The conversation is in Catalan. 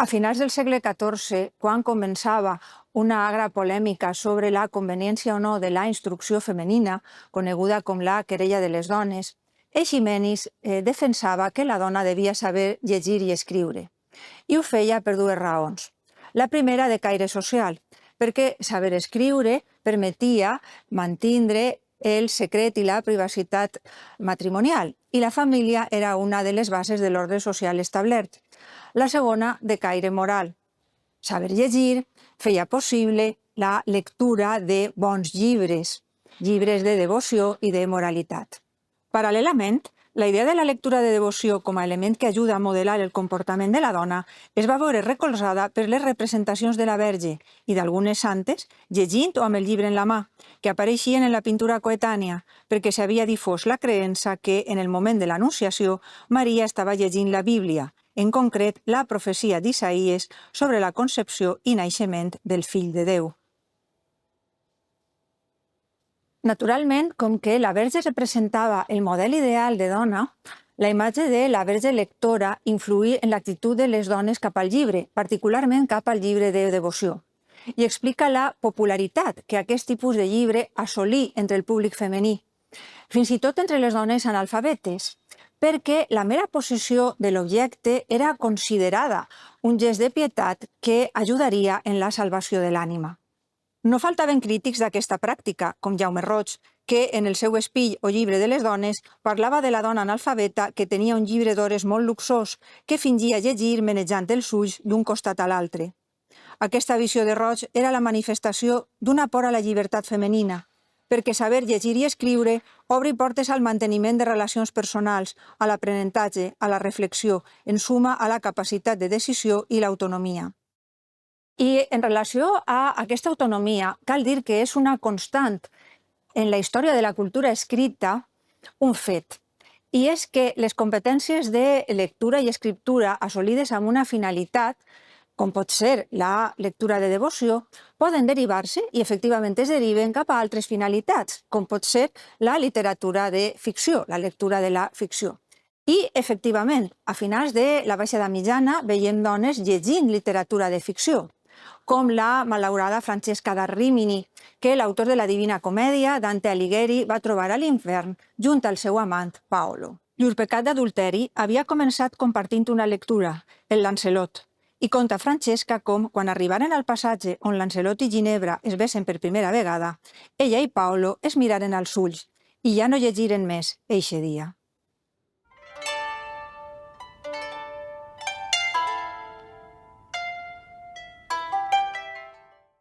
A finals del segle XIV, quan començava una agra polèmica sobre la conveniència o no de la instrucció femenina, coneguda com la querella de les dones, Eiximenis defensava que la dona devia saber llegir i escriure. I ho feia per dues raons. La primera, de caire social, perquè saber escriure permetia mantindre el secret i la privacitat matrimonial, i la família era una de les bases de l'ordre social establert. La segona, de caire moral. Saber llegir feia possible la lectura de bons llibres, llibres de devoció i de moralitat. Paral·lelament, la idea de la lectura de devoció com a element que ajuda a modelar el comportament de la dona es va veure recolzada per les representacions de la Verge i d'algunes santes llegint o amb el llibre en la mà, que apareixien en la pintura coetània, perquè s'havia difós la creença que, en el moment de l'Anunciació, Maria estava llegint la Bíblia, en concret la profecia d'Isaïes sobre la concepció i naixement del Fill de Déu. Naturalment, com que la Verge representava el model ideal de dona, la imatge de la Verge lectora influí en l'actitud de les dones cap al llibre, particularment cap al llibre de devoció, i explica la popularitat que aquest tipus de llibre assolí entre el públic femení, fins i tot entre les dones analfabetes, perquè la mera possessió de l'objecte era considerada un gest de pietat que ajudaria en la salvació de l'ànima. No faltaven crítics d'aquesta pràctica, com Jaume Roig, que en el seu espill o llibre de les dones parlava de la dona analfabeta que tenia un llibre d'hores molt luxós que fingia llegir menejant els ulls d'un costat a l'altre. Aquesta visió de Roig era la manifestació d'una por a la llibertat femenina, perquè saber llegir i escriure obri portes al manteniment de relacions personals, a l'aprenentatge, a la reflexió, en suma a la capacitat de decisió i l'autonomia. I en relació a aquesta autonomia, cal dir que és una constant en la història de la cultura escrita un fet, i és que les competències de lectura i escriptura assolides amb una finalitat, com pot ser la lectura de devoció, poden derivar-se, i efectivament es deriven cap a altres finalitats, com pot ser la literatura de ficció, la lectura de la ficció. I, efectivament, a finals de la Baixada Mitjana veiem dones llegint literatura de ficció, com la malaurada Francesca da Rimini, que l'autor de la Divina Comèdia, Dante Alighieri, va trobar a l'infern junt al seu amant, Paolo. Llur pecat d'adulteri havia començat compartint una lectura, el Lancelot, i conta Francesca com, quan arribaren al passatge on Lancelot i Ginebra es besen per primera vegada, ella i Paolo es miraren als ulls i ja no llegiren més eixe dia.